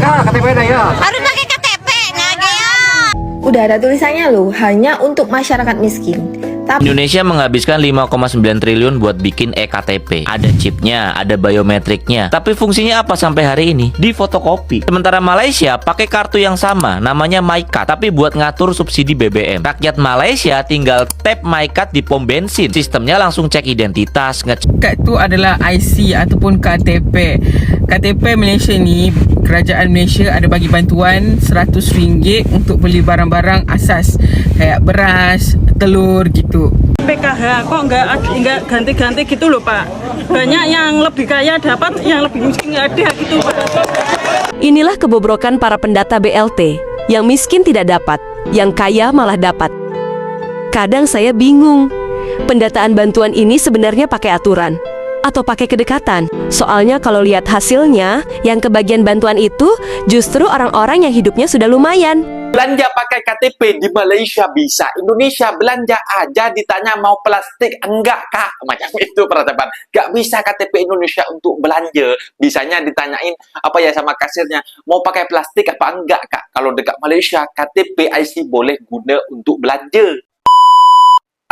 kah KTP-nya ya? Harus pakai KTP, nah ya. Udah ada tulisannya loh, hanya untuk masyarakat miskin. Tapi Indonesia menghabiskan 5,9 triliun buat bikin e-KTP. Ada chipnya, ada biometriknya. Tapi fungsinya apa sampai hari ini? Di fotokopi. Sementara Malaysia pakai kartu yang sama, namanya MyCard, tapi buat ngatur subsidi BBM. Rakyat Malaysia tinggal tap MyCard di pom bensin. Sistemnya langsung cek identitas, Kad tu adalah IC ataupun KTP. KTP Malaysia ni, kerajaan Malaysia ada bagi bantuan RM100 untuk beli barang-barang asas kayak beras, telur gitu. PKH kok nggak ganti-ganti gitu loh Pak. Banyak yang lebih kaya dapat, yang lebih miskin nggak ada gitu Pak. Inilah kebobrokan para pendata BLT. Yang miskin tidak dapat, yang kaya malah dapat. Kadang saya bingung. Pendataan bantuan ini sebenarnya pakai aturan atau pakai kedekatan? Soalnya kalau lihat hasilnya, yang kebagian bantuan itu justru orang-orang yang hidupnya sudah lumayan. Belanja pakai KTP di Malaysia bisa, Indonesia belanja aja ditanya mau plastik enggak kak, macam itu peradaban. Gak bisa KTP Indonesia untuk belanja, bisanya ditanyain apa ya sama kasirnya, mau pakai plastik apa enggak kak. Kalau dekat Malaysia KTP IC boleh guna untuk belanja.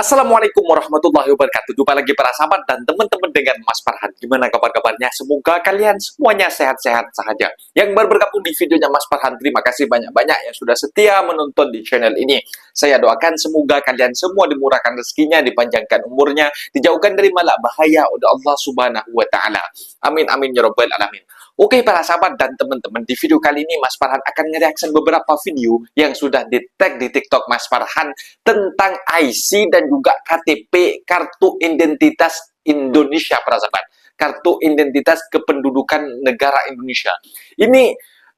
Assalamualaikum warahmatullahi wabarakatuh. Jumpa lagi para sahabat dan teman-teman dengan Mas Farhan. Gimana kabar-kabarnya? Semoga kalian semuanya sehat-sehat saja. Yang baru bergabung di videonya Mas Farhan, terima kasih banyak-banyak yang sudah setia menonton di channel ini. Saya doakan semoga kalian semua dimurahkan rezekinya, dipanjangkan umurnya, dijauhkan dari malak bahaya oleh Allah Subhanahu wa Ta'ala. Amin amin ya rabbal alamin. Oke para sahabat dan teman-teman, di video kali ini Mas Farhan akan nge-reaction beberapa video yang sudah di-tag di TikTok Mas Farhan tentang IC dan juga KTP, kartu identitas Indonesia para sahabat. Kartu identitas kependudukan negara Indonesia.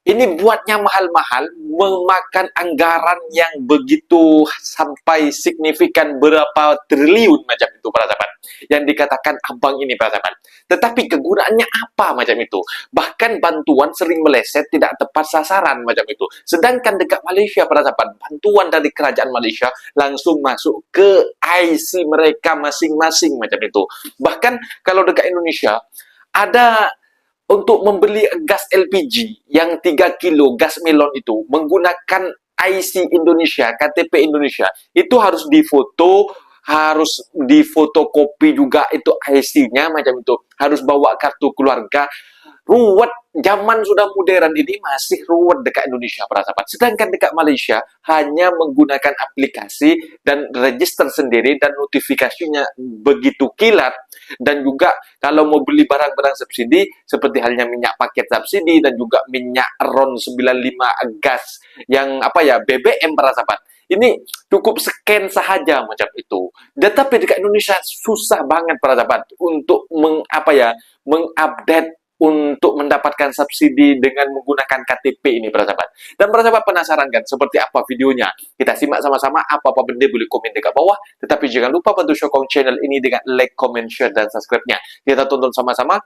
Ini buatnya mahal-mahal, memakan anggaran yang begitu sampai signifikan berapa triliun macam itu para sahabat. Yang dikatakan abang ini para sahabat. Tetapi kegunaannya apa macam itu? Bahkan bantuan sering meleset, tidak tepat sasaran macam itu. Sedangkan dekat Malaysia para sahabat, bantuan dari kerajaan Malaysia langsung masuk ke IC mereka masing-masing macam itu. Bahkan kalau dekat Indonesia ada untuk membeli gas LPG yang 3 kilo gas melon itu menggunakan IC Indonesia, KTP Indonesia, itu harus difoto, harus difotokopi juga itu IC-nya macam itu, harus bawa kartu keluarga. Ruwet, zaman sudah modern ini masih ruwet dekat Indonesia para sahabat. Sedangkan dekat Malaysia hanya menggunakan aplikasi dan register sendiri dan notifikasinya begitu kilat. Dan juga kalau mau beli barang-barang subsidi seperti halnya minyak paket subsidi dan juga minyak RON 95 gas yang BBM para sahabat. Ini cukup scan sahaja macam itu. Tetapi dekat Indonesia susah banget para sahabat untuk mengupdate untuk mendapatkan subsidi dengan menggunakan KTP ini para sahabat. Dan para sahabat penasaran kan seperti apa videonya? Kita simak sama-sama. Apa-apa benda boleh komen dekat bawah. Tetapi jangan lupa bantu sokong channel ini dengan like, comment, share, dan subscribe-nya. Kita tonton sama-sama.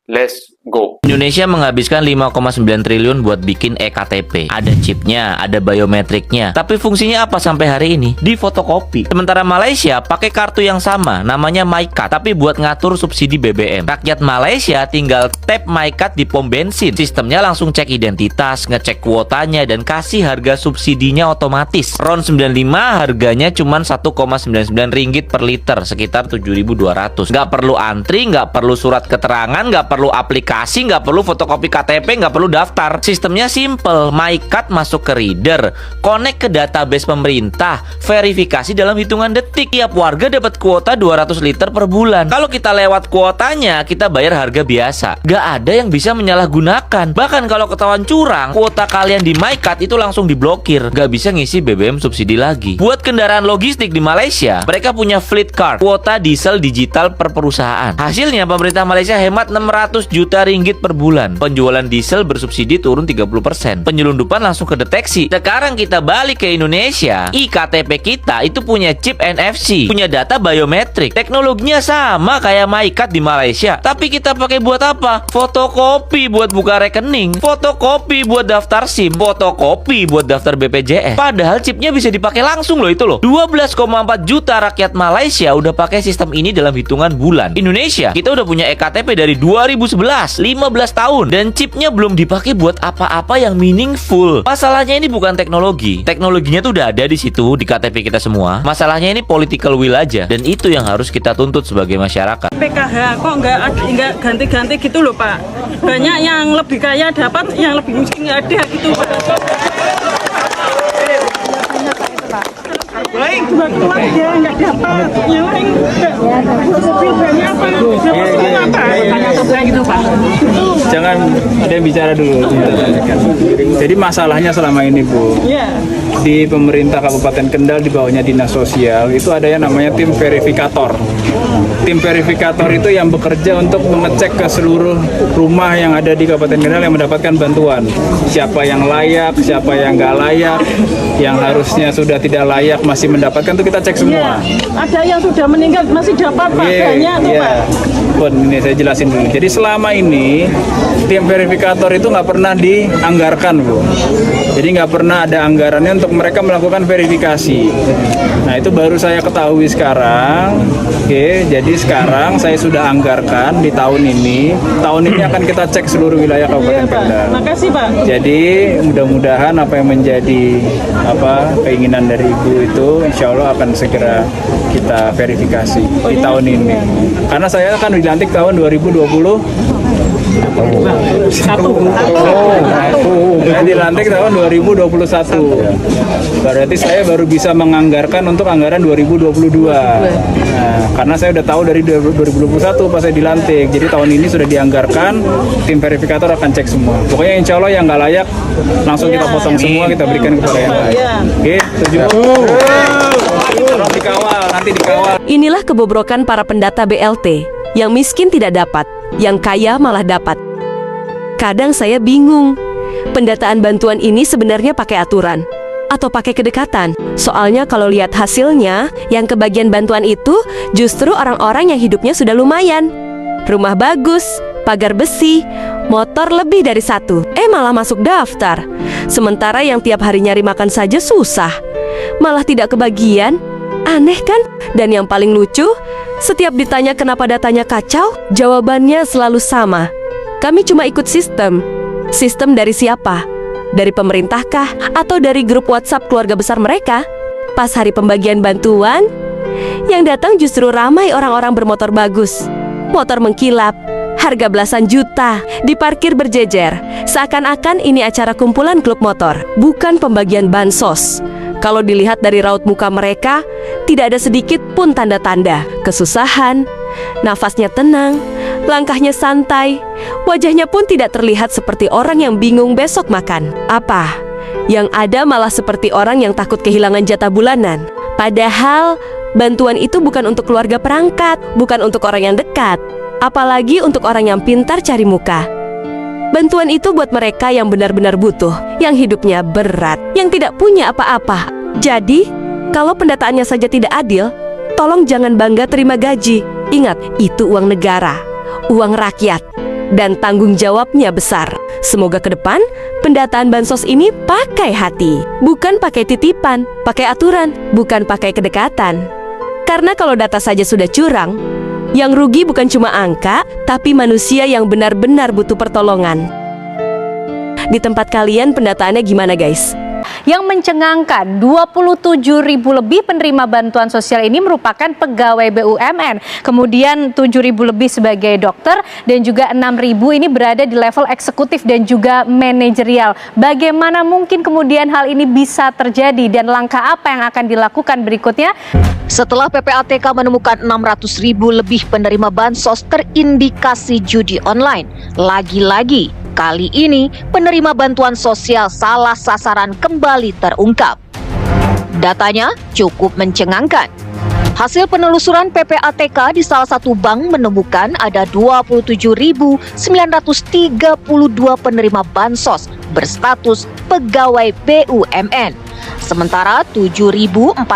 Let's go. Indonesia menghabiskan 5,9 triliun buat bikin e-KTP. Ada chipnya, ada biometriknya. Tapi fungsinya apa sampai hari ini? Di fotokopi. Sementara Malaysia pakai kartu yang sama, namanya MyCard, tapi buat ngatur subsidi BBM. Rakyat Malaysia tinggal tap MyCard di pom bensin. Sistemnya langsung cek identitas, ngecek kuotanya, dan kasih harga subsidinya otomatis. RON 95 harganya cuma Rp1,99 per liter, sekitar 7.200. Nggak perlu antri, nggak perlu surat keterangan, nggak perlu aplikasi, nggak perlu fotokopi KTP, nggak perlu daftar. Sistemnya simple, MyCard masuk ke reader, connect ke database pemerintah, verifikasi dalam hitungan detik. Tiap warga dapat kuota 200 liter per bulan. Kalau kita lewat kuotanya, kita bayar harga biasa. Nggak ada yang bisa menyalahgunakan. Bahkan kalau ketahuan curang, kuota kalian di MyCard itu langsung diblokir. Nggak bisa ngisi BBM subsidi lagi. Buat kendaraan logistik di Malaysia, mereka punya fleet card, kuota diesel digital per perusahaan. Hasilnya pemerintah Malaysia hemat 600 juta ringgit per bulan. Penjualan diesel bersubsidi turun 30%. Penyelundupan langsung kedeteksi. Sekarang kita balik ke Indonesia. iKTP kita itu punya chip NFC, punya data biometrik. Teknologinya sama kayak MyCard di Malaysia. Tapi kita pakai buat apa? Fotokopi buat buka rekening, fotokopi buat daftar SIM, fotokopi buat daftar BPJS. Padahal chipnya bisa dipakai langsung loh itu loh. 12,4 juta rakyat Malaysia udah pakai sistem ini dalam hitungan bulan. Indonesia, kita udah punya e-KTP dari 2011, 15 tahun. Dan chipnya belum dipakai buat apa-apa yang meaningful. Masalahnya ini bukan teknologi. Teknologinya tuh udah ada di situ, di KTP kita semua. Masalahnya ini political will aja. Dan itu yang harus kita tuntut sebagai masyarakat. PKH kok nggak ganti-ganti gitu loh Pak. Banyak yang lebih kaya dapat, yang lebih miskin nggak ada gitu Pak. Dua keluarga nggak dapat, yang lain mobil banyak apa? Gitu Pak. Jangan ada yang bicara dulu. Jadi masalahnya selama ini Bu, di pemerintah Kabupaten Kendal di bawahnya Dinas Sosial itu ada yang namanya tim verifikator. Tim verifikator itu yang bekerja untuk mengecek ke seluruh rumah yang ada di Kabupaten Kendal yang mendapatkan bantuan. Siapa yang layak, siapa yang nggak layak, yang harusnya sudah tidak layak masih mendapatkan, itu kita cek semua. Ada yang sudah meninggal masih dapat Pak, banyak tuh Pak. Pun ini saya jelasin dulu. Jadi selama ini tim verifikator itu nggak pernah dianggarkan Bu. Jadi nggak pernah ada anggarannya untuk mereka melakukan verifikasi. Nah itu baru saya ketahui sekarang. Oke, jadi sekarang saya sudah anggarkan di tahun ini. Tahun ini akan kita cek seluruh wilayah Kabupaten Kendal. Makasih Pak. Jadi mudah-mudahan apa yang menjadi keinginan dari Ibu itu insya Allah akan segera kita verifikasi di tahun ini. Karena saya akan dilantik tahun 2020. Saya dilantik tahun 2021. Berarti saya baru bisa menganggarkan untuk anggaran 2022. Nah, karena saya udah tahu dari 2021 pas saya dilantik. Jadi tahun ini sudah dianggarkan, tim verifikator akan cek semua. Pokoknya insya Allah yang nggak layak langsung kita potong semua, kita berikan kepada yang layak. Oke, setuju? Nanti dikawal. Inilah kebobrokan para pendata BLT. Yang miskin tidak dapat, yang kaya malah dapat. Kadang saya bingung, pendataan bantuan ini sebenarnya pakai aturan atau pakai kedekatan. Soalnya kalau lihat hasilnya, yang kebagian bantuan itu justru orang-orang yang hidupnya sudah lumayan. Rumah bagus, pagar besi, motor lebih dari satu. Malah masuk daftar. Sementara yang tiap hari nyari makan saja susah, malah tidak kebagian. Aneh kan? Dan yang paling lucu, setiap ditanya kenapa datanya kacau, jawabannya selalu sama. Kami cuma ikut sistem. Sistem dari siapa? Dari pemerintahkah? Atau dari grup WhatsApp keluarga besar mereka? Pas hari pembagian bantuan, yang datang justru ramai orang-orang bermotor bagus. Motor mengkilap, harga belasan juta, diparkir berjejer. Seakan-akan ini acara kumpulan klub motor, bukan pembagian bansos. Kalau dilihat dari raut muka mereka, tidak ada sedikit pun tanda-tanda kesusahan. Nafasnya tenang, langkahnya santai, wajahnya pun tidak terlihat seperti orang yang bingung besok makan apa. Yang ada malah seperti orang yang takut kehilangan jatah bulanan. Padahal bantuan itu bukan untuk keluarga perangkat, bukan untuk orang yang dekat, apalagi untuk orang yang pintar cari muka. Bantuan itu buat mereka yang benar-benar butuh, yang hidupnya berat, yang tidak punya apa-apa. Jadi, kalau pendataannya saja tidak adil, tolong jangan bangga terima gaji. Ingat, itu uang negara, uang rakyat, dan tanggung jawabnya besar. Semoga ke depan, pendataan bansos ini pakai hati, bukan pakai titipan, pakai aturan, bukan pakai kedekatan. Karena kalau data saja sudah curang, yang rugi bukan cuma angka, tapi manusia yang benar-benar butuh pertolongan. Di tempat kalian pendataannya gimana guys? Yang mencengangkan, 27.000 lebih penerima bantuan sosial ini merupakan pegawai BUMN. Kemudian 7.000 lebih sebagai dokter dan juga 6.000 ini berada di level eksekutif dan juga manajerial. Bagaimana mungkin kemudian hal ini bisa terjadi dan langkah apa yang akan dilakukan berikutnya? Setelah PPATK menemukan 600.000 lebih penerima bansos terindikasi judi online, lagi-lagi kali ini penerima bantuan sosial salah sasaran kembali terungkap. Datanya cukup mencengangkan. Hasil penelusuran PPATK di salah satu bank menemukan ada 27.932 penerima bansos berstatus pegawai BUMN. Sementara 7.479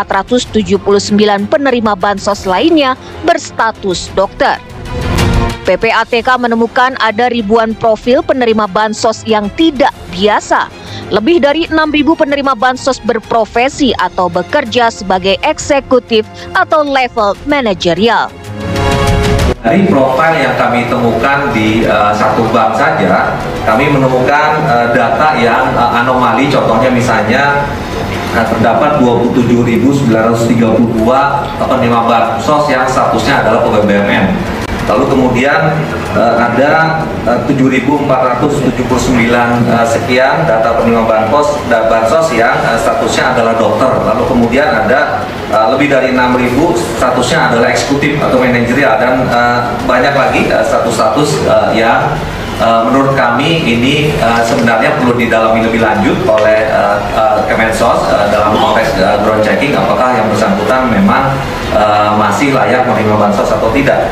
penerima bansos lainnya berstatus dokter. PPATK menemukan ada ribuan profil penerima bansos yang tidak biasa. Lebih dari 6.000 penerima bansos berprofesi atau bekerja sebagai eksekutif atau level manajerial. Dari profil yang kami temukan di satu bank saja, kami menemukan data yang anomali. Contohnya misalnya terdapat 27.932 penerima bansos yang statusnya adalah pegawai BUMN. Lalu kemudian ada 7.479 sekian data penerima bansos yang statusnya adalah dokter. Lalu kemudian ada lebih dari 6.000 statusnya adalah eksekutif atau manajerial, dan banyak lagi status-status yang menurut kami ini sebenarnya perlu didalami lebih lanjut oleh Kemensos dalam konteks ground checking, apakah yang bersangkutan memang masih layak menerima bansos atau tidak.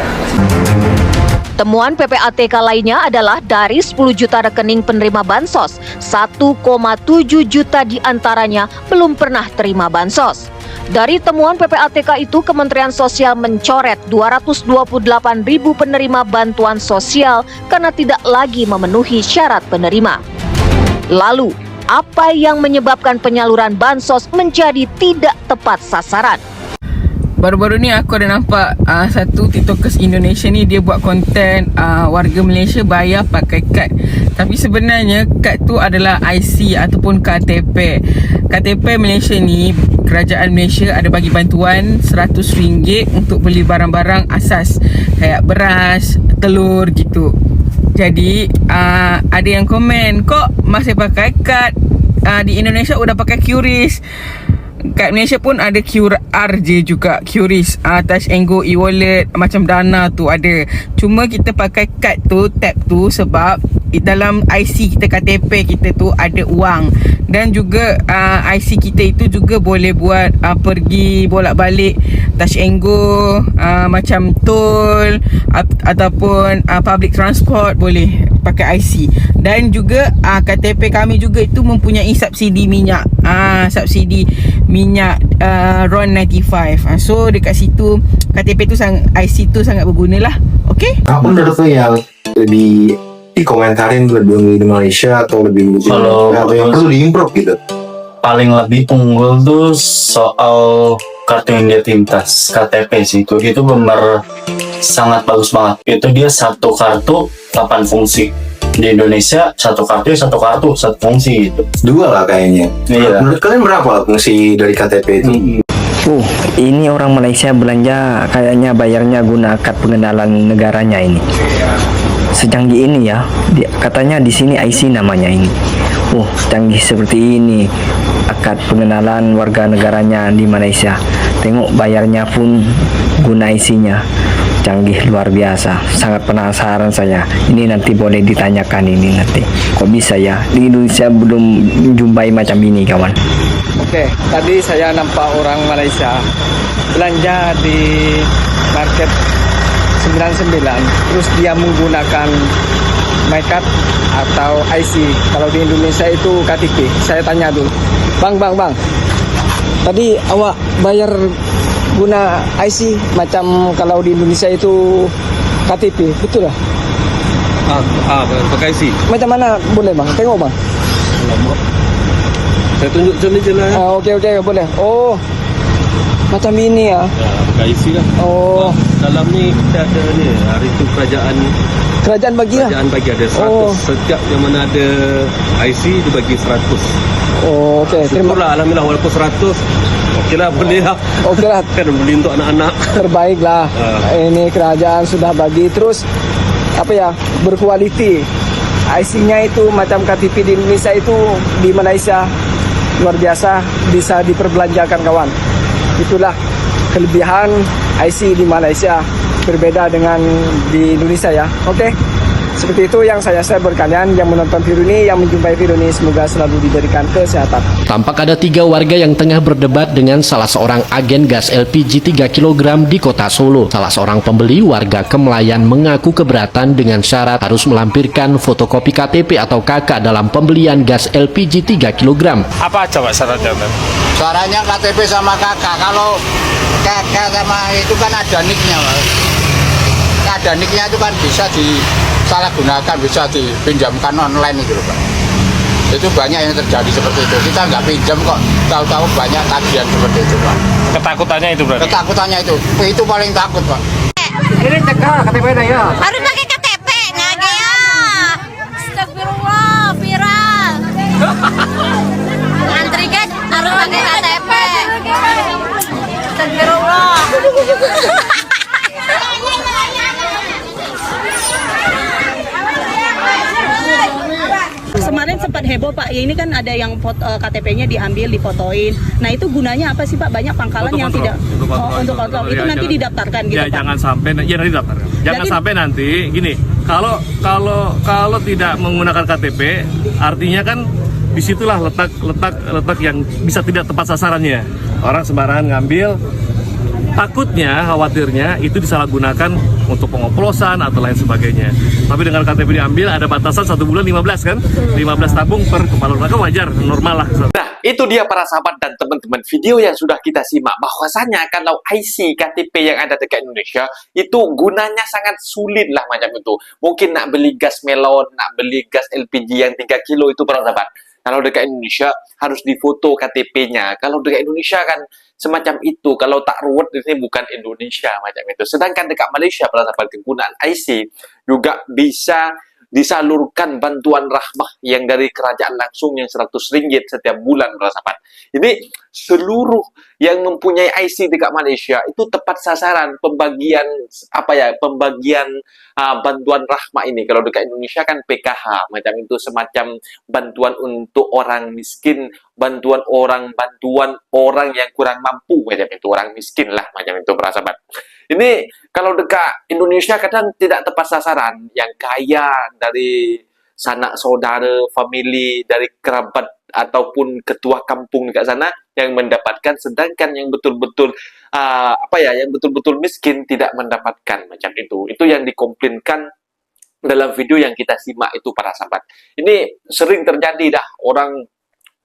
Temuan PPATK lainnya adalah dari 10 juta rekening penerima bansos, 1,7 juta diantaranya belum pernah terima bansos. Dari temuan PPATK itu, Kementerian Sosial mencoret 228.000 penerima bantuan sosial karena tidak lagi memenuhi syarat penerima. Lalu, apa yang menyebabkan penyaluran bansos menjadi tidak tepat sasaran? Baru-baru ni aku ada nampak satu TikTokers Indonesia ni, dia buat konten warga Malaysia bayar pakai kad. Tapi sebenarnya kad tu adalah IC ataupun KTP. KTP Malaysia ni, kerajaan Malaysia ada bagi bantuan RM100 untuk beli barang-barang asas kayak beras, telur gitu. Jadi ada yang komen, kok masih pakai kad? Di Indonesia udah pakai QRIS. Kat Malaysia pun ada QRJ juga, QRIS, Touch and Go, e-wallet, macam Dana tu ada. Cuma kita pakai kad tu, tap tu sebab dalam IC kita, KTP kita tu ada wang. Dan juga IC kita itu juga boleh buat pergi bolak-balik Touch and Go, macam tol ataupun public transport boleh pakai IC. Dan juga KTP kami juga itu mempunyai subsidi minyak, subsidi minyak RON 95. So dekat situ KTP tu IC tu sangat berguna lah. Okey? Apa menurut lo yang lebih dikomentarin lebih di Malaysia atau lebih atau yang perlu diimprove gitu? Paling lebih unggul tuh soal kartu identitas KTP sih, itu benar sangat bagus banget. Itu dia satu kartu 8 fungsi. Di Indonesia satu kartu satu fungsi gitu. Dua lah kayaknya. Iya. Menurut kalian berapa fungsi dari KTP itu? Ini orang Malaysia belanja kayaknya bayarnya guna kad pengenalan negaranya ini. Secanggih ini ya, katanya di sini IC namanya ini. Canggih seperti ini akad pengenalan warga negaranya di Malaysia. Tengok bayarnya pun guna IC-nya. Canggih luar biasa, sangat penasaran saya. Ini nanti boleh ditanyakan ini nanti. Kok bisa ya? Di Indonesia belum jumpai macam ini kawan. Oke, tadi saya nampak orang Malaysia belanja di market 99, terus dia menggunakan MyCard atau IC. Kalau di Indonesia itu KTP. Saya tanya dulu, Bang, tadi awak bayar guna IC macam kalau di Indonesia itu KTP, betul lah? Pakai IC. Macam mana boleh bang? Tengok bang. Saya tunjuk macam ni je lah. Okey, boleh. Oh, macam ini ya? Ya, pakai IC lah. Oh. Dalam ni kita ada ni, hari tu kerajaan bagi lah. Kerajaan bagi ada 100. Setiap yang mana ada IC dia bagi 100. Oh, okey. Syukurlah, alhamdulillah, walaupun 100 okeylah, boleh lah. Okeylah. Kan beli untuk anak-anak. Terbaiklah. Ini kerajaan sudah bagi, terus berkualiti. IC-nya itu macam KTP di Indonesia itu, di Malaysia luar biasa, bisa diperbelanjakan kawan. Itulah kelebihan IC di Malaysia, berbeda dengan di Indonesia ya. Okey. Seperti itu yang saya share buat kalian yang menonton video ini, yang menjumpai video ini, semoga selalu diberikan kesehatan. Tampak ada 3 warga yang tengah berdebat dengan salah seorang agen gas LPG 3 kg di kota Solo. Salah seorang pembeli warga Kemelayan mengaku keberatan dengan syarat harus melampirkan fotokopi KTP atau KK dalam pembelian gas LPG 3 kg. Apa coba syaratnya? Syaratnya KTP sama KK. Kalau KK sama itu kan ada nicknya, Mas. Ada nicknya itu kan bisa disalahgunakan, bisa dipinjamkan online itu, Pak. Itu banyak yang terjadi seperti itu. Kita nggak pinjam kok, tahu-tahu banyak tagihan seperti itu, Pak. Ketakutannya itu berarti? Ketakutannya itu paling takut, Pak. Ini cek KTP dah ya. Harus pakai KTP, ngage ya. Astagfirullah, viral. Antri kan harus pakai KTP. Astagfirullah. Kemarin sempat heboh Pak, ya ini kan ada yang KTP-nya diambil, difotoin. Nah itu gunanya apa sih Pak? Banyak pangkalan yang tidak untuk kontrol. Itu nanti didaftarkan gitu ya, Pak? jangan sampai, ya nanti didaftarkan. Jangan sampai nanti gini, kalau tidak menggunakan KTP, artinya kan disitulah letak yang bisa tidak tepat sasarannya. Orang sembarangan ngambil, takutnya, khawatirnya itu disalahgunakan untuk pengoplosan atau lain sebagainya. Tapi dengan KTP diambil ada batasan 1 bulan 15 kan? 15 tabung per kepala keluarga, wajar, normal lah. Nah, itu dia para sahabat dan teman-teman video yang sudah kita simak. Bahwasanya kalau IC KTP yang ada dekat Indonesia itu gunanya sangat sulit lah macam itu. Mungkin nak beli gas melon, nak beli gas LPG yang 3 kilo itu para sahabat. Kalau dekat Indonesia harus difoto KTP-nya. Kalau dekat Indonesia kan semacam itu. Kalau tak ruwet ini bukan Indonesia macam itu. Sedangkan dekat Malaysia pada saat kegunaan IC juga bisa disalurkan bantuan rahmah yang dari kerajaan langsung yang RM100 setiap bulan para sahabat. Ini seluruh yang mempunyai IC dekat Malaysia itu tepat sasaran pembagian bantuan rahmah ini. Kalau dekat Indonesia kan PKH macam itu, semacam bantuan untuk orang miskin, bantuan orang yang kurang mampu macam itu, orang miskin lah macam itu para sahabat. Ini kalau dekat Indonesia kadang tidak tepat sasaran, yang kaya dari sanak saudara, famili, dari kerabat ataupun ketua kampung dekat sana yang mendapatkan, sedangkan yang betul-betul yang betul-betul miskin tidak mendapatkan macam itu. Itu yang dikomplainkan dalam video yang kita simak itu para sahabat. Ini sering terjadi dah orang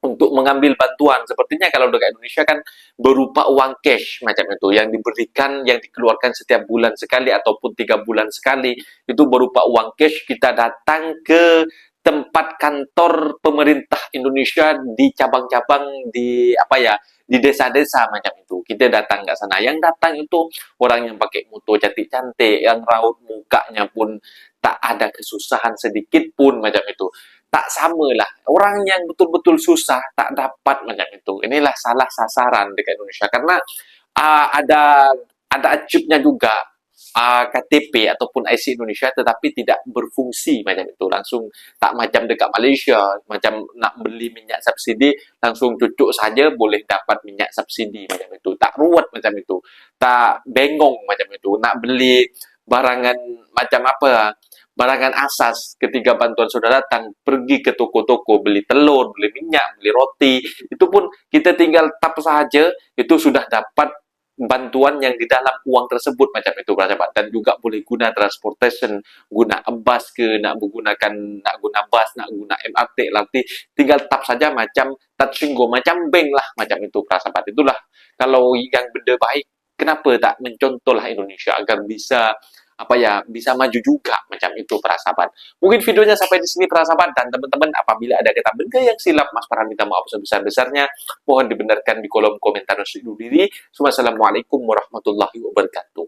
untuk mengambil bantuan. Sepertinya kalau dekat Indonesia kan berupa uang cash macam itu yang diberikan, yang dikeluarkan setiap bulan sekali ataupun 3 bulan sekali, itu berupa uang cash. Kita datang ke tempat kantor pemerintah Indonesia di cabang-cabang di desa-desa macam itu. Kita datang ke sana. Yang datang itu orang yang pakai motor cantik-cantik, yang raut mukanya pun tak ada kesusahan sedikit pun macam itu. Tak samalah. Orang yang betul-betul susah tak dapat macam itu. Inilah salah sasaran dekat Indonesia. Karena ada chipnya juga KTP ataupun IC Indonesia, tetapi tidak berfungsi macam itu. Langsung tak macam dekat Malaysia, macam nak beli minyak subsidi langsung cucuk saja boleh dapat minyak subsidi macam itu. Tak ruwet macam itu. Tak bengong macam itu. Nak beli barangan macam barangan asas, ketika bantuan sudah datang, pergi ke toko-toko, beli telur, beli minyak, beli roti, itu pun kita tinggal tap saja, itu sudah dapat bantuan yang di dalam uang tersebut macam itu para sahabat. Dan juga boleh guna transportation, guna bus ke, nak guna bus, nak guna MRT, LRT, tinggal tap saja macam touching go, macam bank lah macam itu para sahabat. Itulah kalau yang benda baik, kenapa tak mencontohlah Indonesia agar bisa bisa maju juga macam itu para sahabat. Mungkin videonya sampai di sini para sahabat, dan teman-teman apabila ada kata benda yang silap, Mas Farhan minta maaf sebesar-besarnya. Mohon dibenarkan di kolom komentar. Assalamualaikum warahmatullahi wabarakatuh.